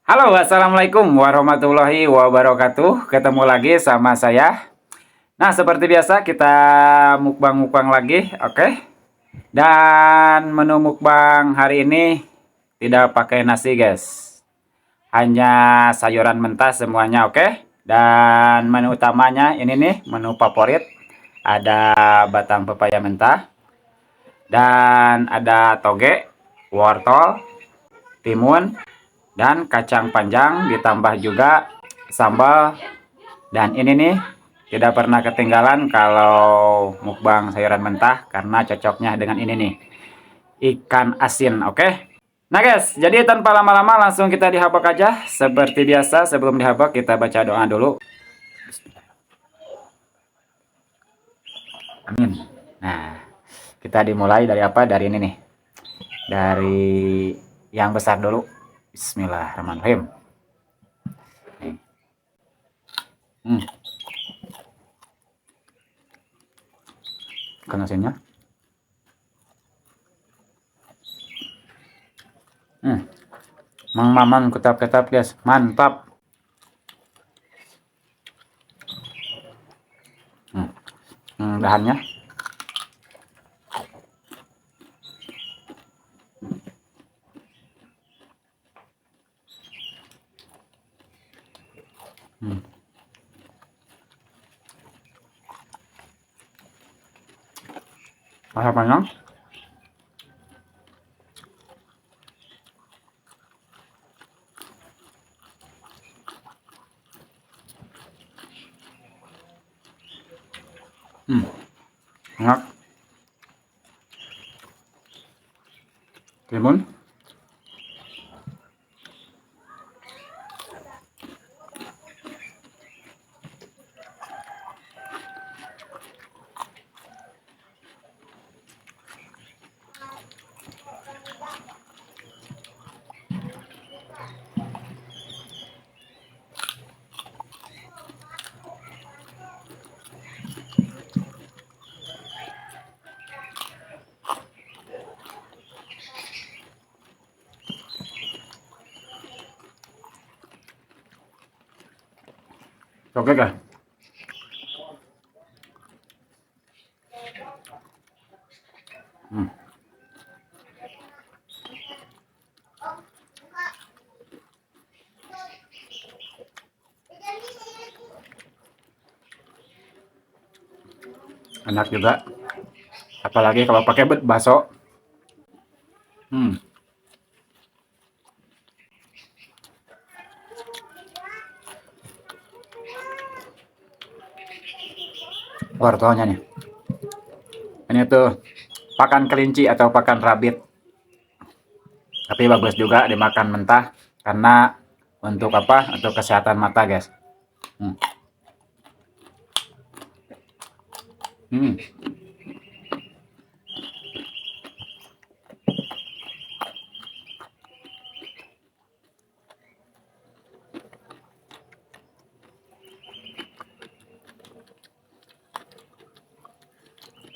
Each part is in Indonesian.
Halo, assalamualaikum warahmatullahi wabarakatuh. Ketemu lagi sama saya. Nah, seperti biasa kita mukbang-mukbang lagi, oke? Dan menu mukbang hari ini tidak pakai nasi, guys. Hanya sayuran mentah semuanya, oke? Dan menu utamanya ini nih, menu favorit. Ada batang pepaya mentah dan ada toge, wortel, timun, dan kacang panjang ditambah juga sambal. Dan ini nih tidak pernah ketinggalan kalau mukbang sayuran mentah karena cocoknya dengan ini nih, ikan asin, oke? Nah guys, jadi tanpa lama-lama langsung kita dihabak aja. Seperti biasa sebelum dihabak kita baca doa dulu. Amin. Nah, kita dimulai dari apa? Dari ini nih. Dari yang besar dulu. Bismillahirrahmanirrahim. Hmm, ikan asinnya. Hmm, Mang Maman ketap-ketap guys, mantap. Bahannya. Hmm. Rasa panjang. Enak. Timun. Oke guys. Hmm. Enak juga. Apalagi kalau pakai bakso. Hmm. Wortelnya nih. Ini tuh pakan kelinci atau pakan rabbit. Tapi bagus juga dimakan mentah karena untuk apa? Untuk kesehatan mata, guys. Hmm. Hmm.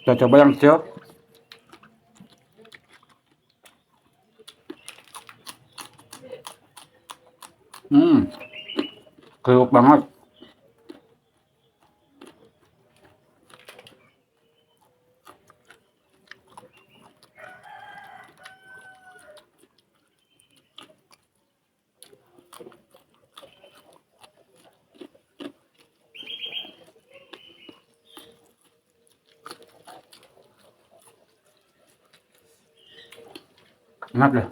Kita coba yang kecil. Hmm. Kriuk banget. Enak deh.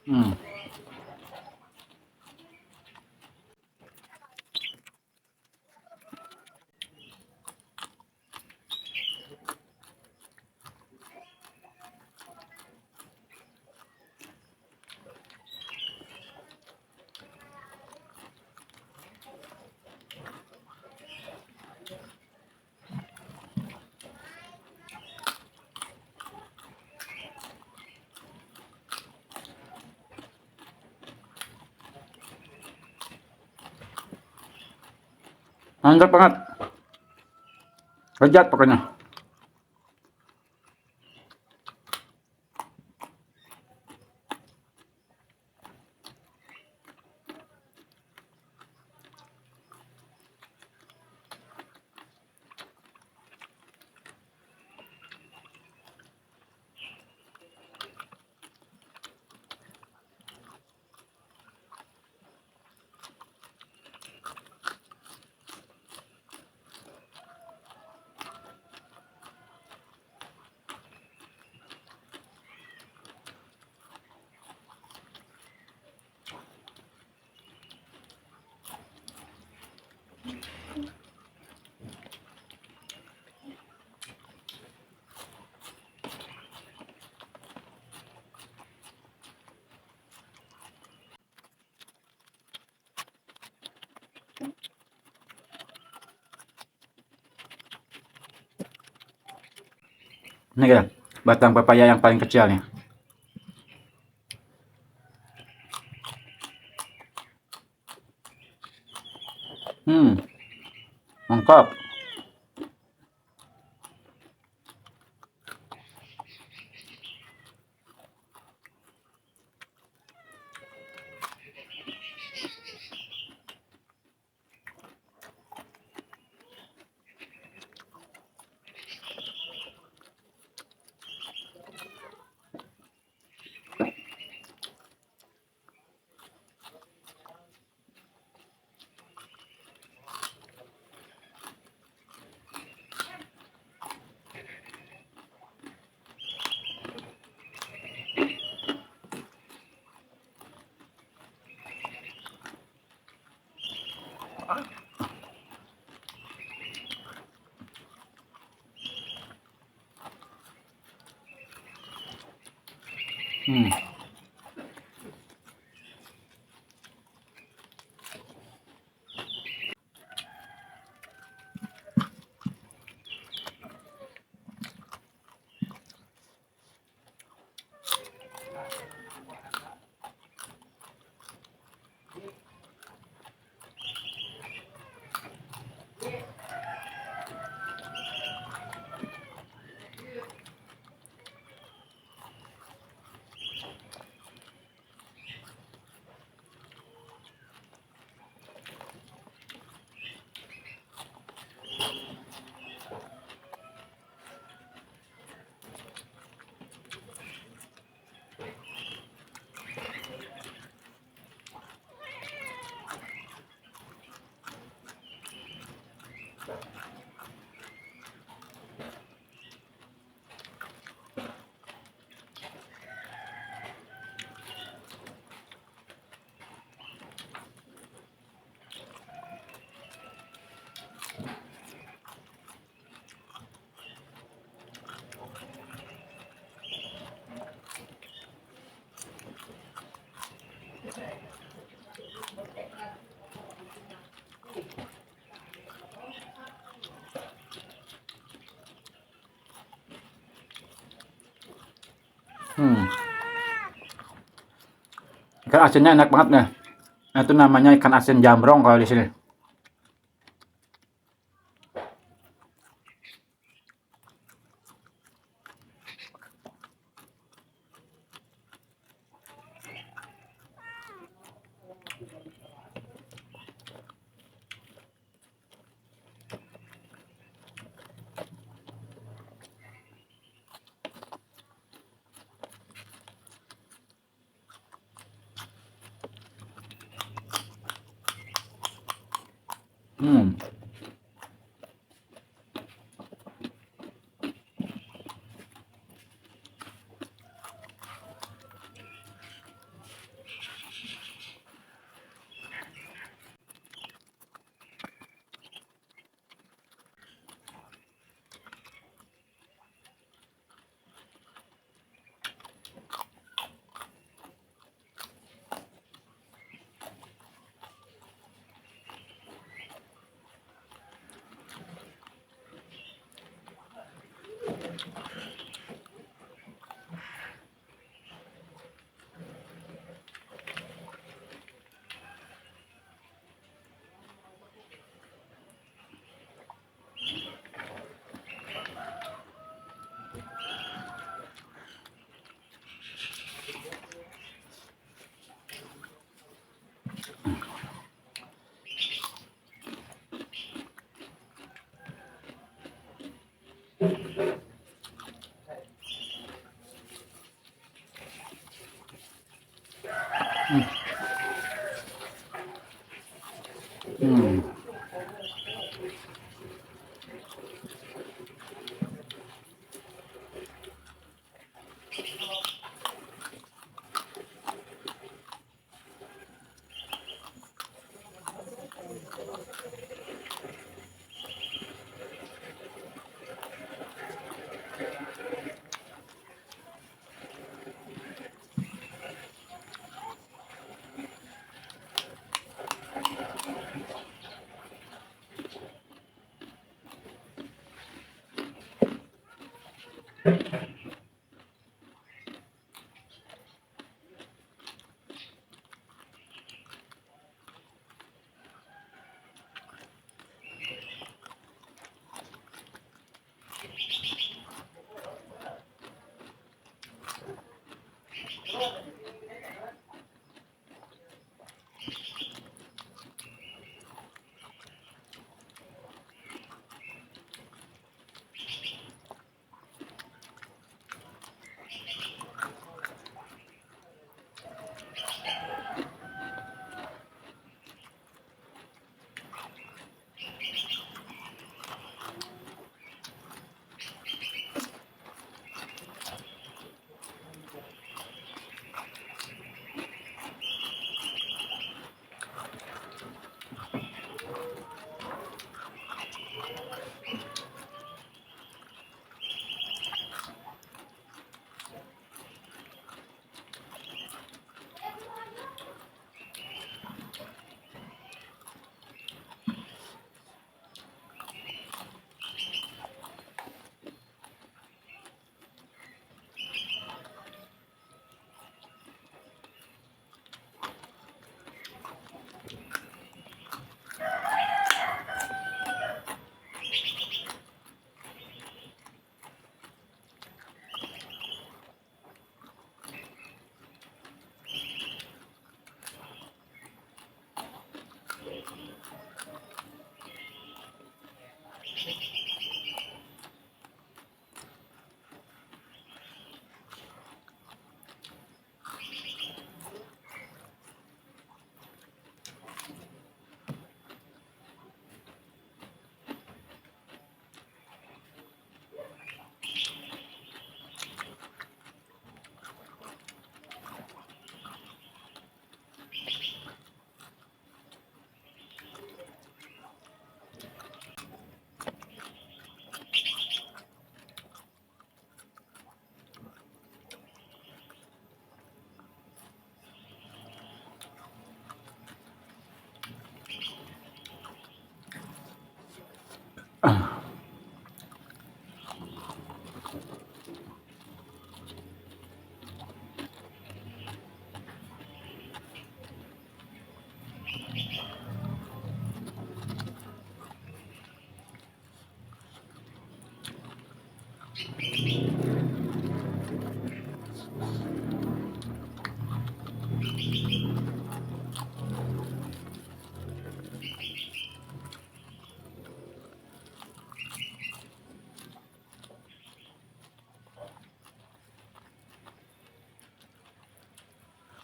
Hmm. Mantap banget. Lezat pokoknya. Ini ya, batang pepaya yang paling kecil nih. Mantap. Hmm. Hmm. Ikan asinnya enak banget nih. Nah, itu namanya ikan asin jambrong kalau di sini. Hmm. Hmm. Hmm.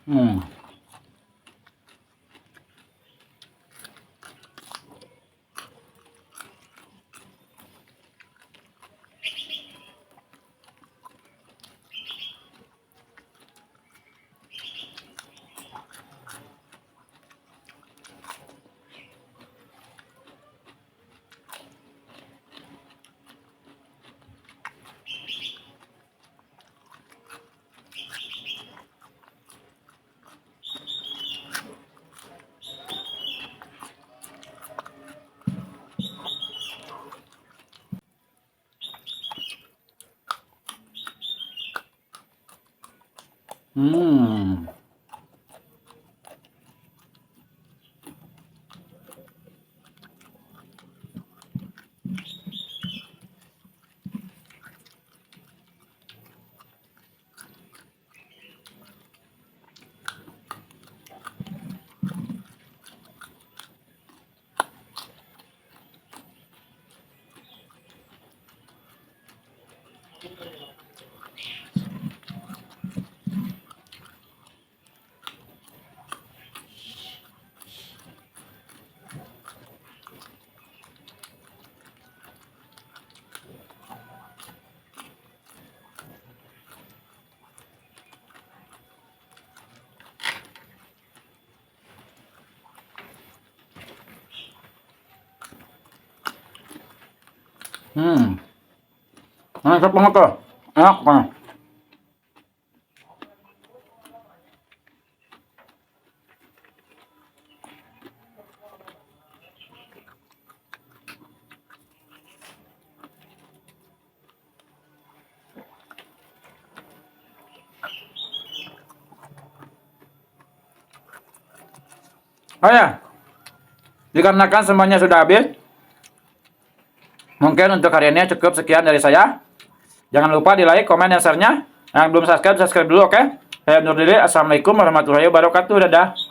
Hmm. Hmm. Mantap banget tuh. Enak banget. Oh ya, dikarenakan semuanya sudah habis, mungkin untuk hari ini cukup sekian dari saya. Jangan lupa di like, komen, dan share-nya. Yang belum subscribe, subscribe dulu, oke? Saya undur diri. Assalamualaikum warahmatullahi wabarakatuh. Dadah.